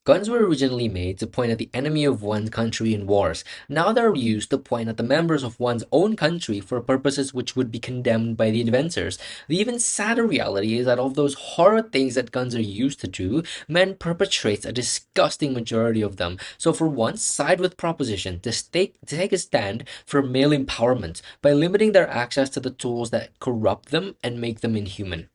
Guns were originally made to point at the enemy of one's country in wars. Now they're used to point at the members of one's own country for purposes which would be condemned by the inventors. The even sadder reality is that of those horrid things that guns are used to do, men perpetrate a disgusting majority of them. So for once, side with proposition to take a stand for male empowerment by limiting their access to the tools that corrupt them and make them inhuman.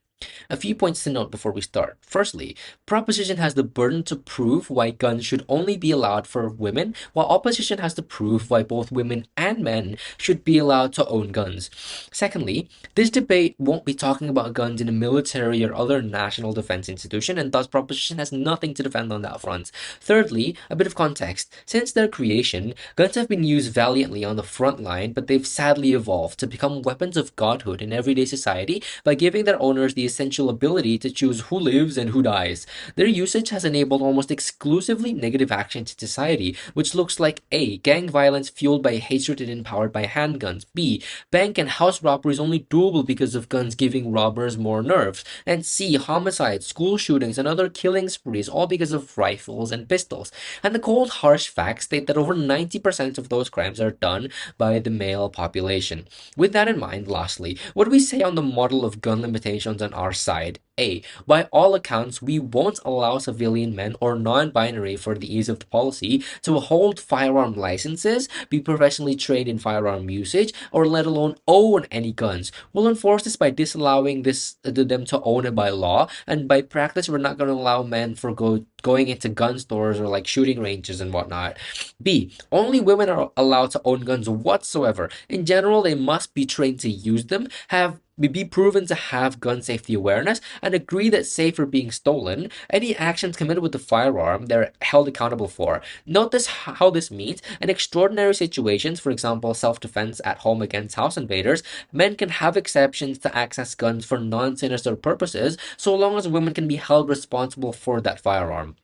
A few points to note before we start. Firstly, proposition has the burden to prove why guns should only be allowed for women, while opposition has to prove why both women and men should be allowed to own guns. Secondly, this debate won't be talking about guns in a military or other national defense institution, and thus proposition has nothing to defend on that front. Thirdly, a bit of context. Since their creation, guns have been used valiantly on the front line, but they've sadly evolved to become weapons of godhood in everyday society by giving their owners the essential ability to choose who lives and who dies. Their usage has enabled almost exclusively negative actions in society, which looks like A. Gang violence fueled by hatred and empowered by handguns. B. Bank and house robberies only doable because of guns giving robbers more nerves. And C. Homicides, school shootings, and other killing sprees all because of rifles and pistols. And the cold, harsh facts state that over 90% of those crimes are done by the male population. With that in mind, lastly, what do we say on the model of gun limitations on our side? A. By all accounts, we won't allow civilian men or non-binary for the ease of the policy to hold firearm licenses, be professionally trained in firearm usage, or let alone own any guns. We'll enforce this by disallowing them to own it by law, and by practice, we're not going to allow men for going into gun stores or like shooting ranges and whatnot. B. Only women are allowed to own guns whatsoever. In general, they must be trained to use them, be proven to have gun safety awareness, and agree that safe are being stolen. Any actions committed with the firearm, they're held accountable for. Note this how this means in extraordinary situations, for example, self-defense at home against house invaders, men can have exceptions to access guns for non-sinister purposes, so long as women can be held responsible for that firearm.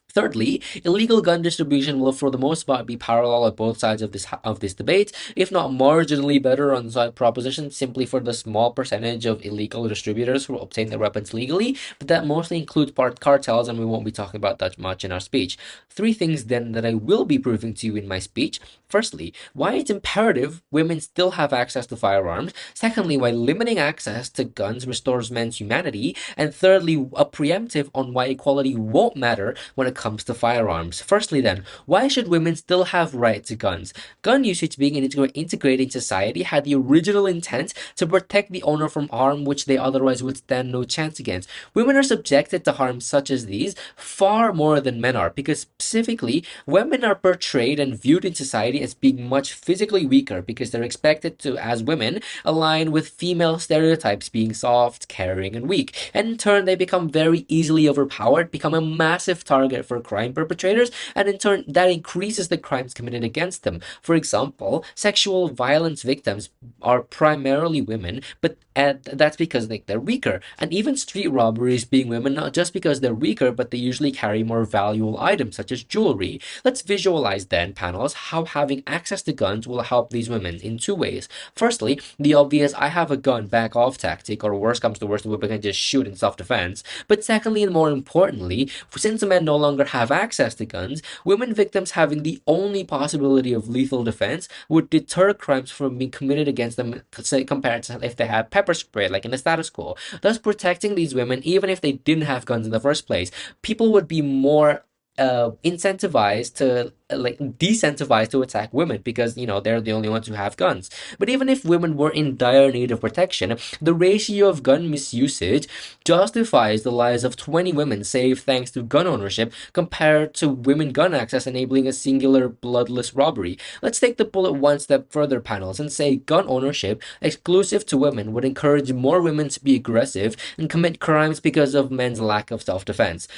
Thirdly, illegal gun distribution will, for the most part, be parallel on both sides of this debate, if not marginally better on side proposition, simply for the small percentage of illegal distributors who obtain their weapons legally. But that mostly includes part cartels, and we won't be talking about that much in our speech. Three things then that I will be proving to you in my speech. Firstly, why it's imperative women still have access to firearms. Secondly, why limiting access to guns restores men's humanity. And thirdly, a preemptive on why equality won't matter when it comes to firearms. Firstly, then, why should women still have right to guns? Gun usage being an integrated society had the original intent to protect the owner from harm which they otherwise would stand no chance against. Women are subjected to harms such as these far more than men are, because specifically, women are portrayed and viewed in society as being much physically weaker because they're expected to, as women, align with female stereotypes being soft, caring, and weak. And in turn, they become very easily overpowered, become a massive target for crime perpetrators, and in turn, that increases the crimes committed against them. For example, sexual violence victims are primarily women, but that's because they're weaker. And even street robberies being women, not just because they're weaker, but they usually carry more valuable items such as jewelry. Let's visualize then, panels, how having access to guns will help these women in two ways. Firstly, the obvious I have a gun back off tactic, or worst comes to worst, we can just shoot in self-defense. But secondly, and more importantly, since men no longer have access to guns, women victims having the only possibility of lethal defense would deter crimes from being committed against them, say, compared to if they had pepper spray, like in the status quo. Thus, protecting these women, even if they didn't have guns in the first place, people would be more incentivized to like decentivized to attack women because they're the only ones who have guns. But even if women were in dire need of protection, the ratio of gun misusage justifies the lives of 20 women saved thanks to gun ownership compared to women gun access enabling a singular bloodless robbery. Let's take the bullet one step further, panels, and say gun ownership exclusive to women would encourage more women to be aggressive and commit crimes because of men's lack of self-defense.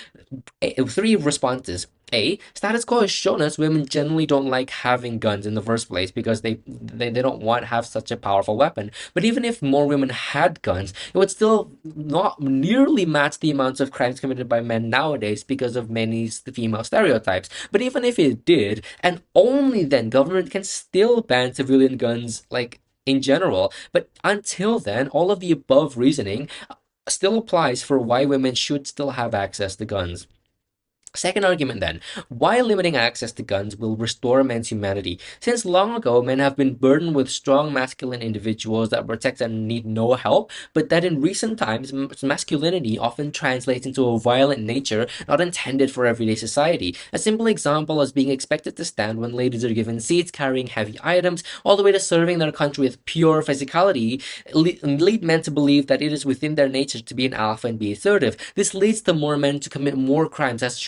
Three responses. A, status quo has shown us women generally don't like having guns in the first place because they don't want to have such a powerful weapon. But even if more women had guns, it would still not nearly match the amounts of crimes committed by men nowadays because of many female stereotypes. But even if it did, and only then, government can still ban civilian guns, like in general. But until then, all of the above reasoning still applies for why women should still have access to guns. Second argument then, why limiting access to guns will restore men's humanity. Since long ago, men have been burdened with strong masculine individuals that protect and need no help, but that in recent times, masculinity often translates into a violent nature not intended for everyday society. A simple example is being expected to stand when ladies are given seats carrying heavy items, all the way to serving their country with pure physicality, lead men to believe that it is within their nature to be an alpha and be assertive. This leads to more men to commit more crimes, as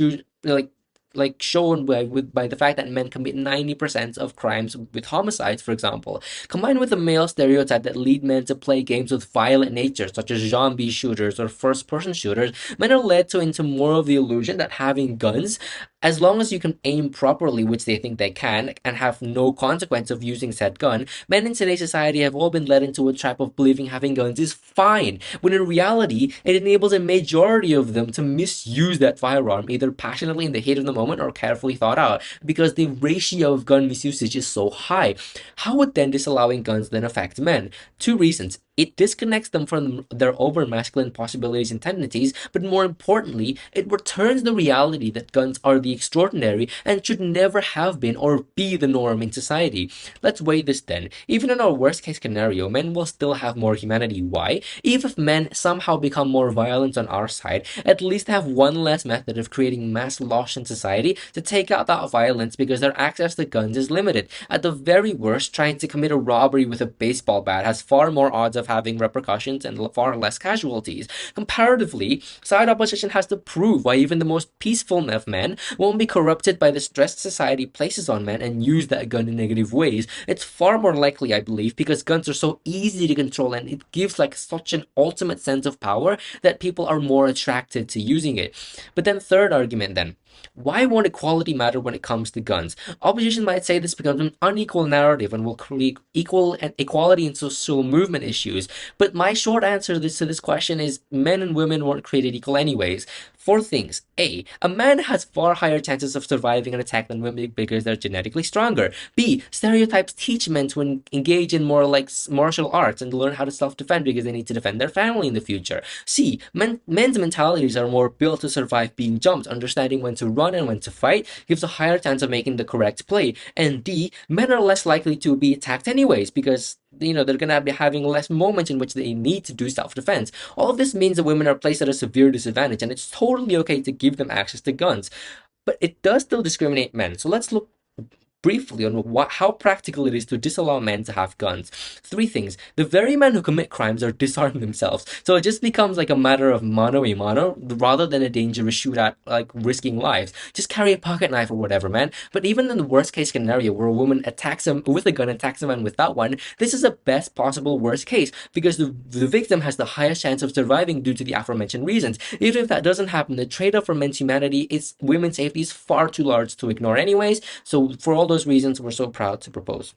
like shown by the fact that men commit 90% of crimes with homicides, for example, combined with the male stereotype that lead men to play games with violent natures such as zombie shooters or first-person shooters. Men are led to into more of the illusion that having guns, as long as you can aim properly, which they think they can, and have no consequence of using said gun, men in today's society have all been led into a trap of believing having guns is fine, when in reality, it enables a majority of them to misuse that firearm, either passionately in the heat of the moment or carefully thought out, because the ratio of gun misusage is so high. How would then disallowing guns then affect men? Two reasons. It disconnects them from their over masculine possibilities and tendencies, but more importantly, it returns the reality that guns are the extraordinary and should never have been or be the norm in society. Let's weigh this then. Even in our worst case scenario, men will still have more humanity. Why? Even if men somehow become more violent on our side, at least have one less method of creating mass loss in society to take out that violence because their access to guns is limited. At the very worst, trying to commit a robbery with a baseball bat has far more odds of having repercussions and far less casualties. Comparatively, side opposition has to prove why even the most peaceful of men won't be corrupted by the stress society places on men and use that gun in negative ways. It's far more likely, I believe, because guns are so easy to control and it gives like such an ultimate sense of power that people are more attracted to using it. But then third argument then, why won't equality matter when it comes to guns? Opposition might say this becomes an unequal narrative and will create equal and equality in social movement issues. But my short answer to this question is men and women weren't created equal anyways. Four things. A man has far higher chances of surviving an attack than women because they're genetically stronger. B, stereotypes teach men to engage in more like martial arts and learn how to self-defend because they need to defend their family in the future. C, men's mentalities are more built to survive being jumped. Understanding when to run and when to fight gives a higher chance of making the correct play. And D, men are less likely to be attacked anyways because they're gonna be having less moments in which they need to do self-defense. All of this means that women are placed at a severe disadvantage, and it's totally okay to give them access to guns. But it does still discriminate men. So let's look briefly on how practical it is to disallow men to have guns. Three things. The very men who commit crimes are disarmed themselves. So it just becomes like a matter of mano a mano rather than a dangerous shootout, like risking lives. Just carry a pocket knife or whatever, man. But even in the worst case scenario where a woman attacks him with a gun, attacks a man without one, this is the best possible worst case because the victim has the highest chance of surviving due to the aforementioned reasons. Even if that doesn't happen, the trade-off for men's humanity is women's safety is far too large to ignore anyways. So for all those reasons, we're so proud to propose.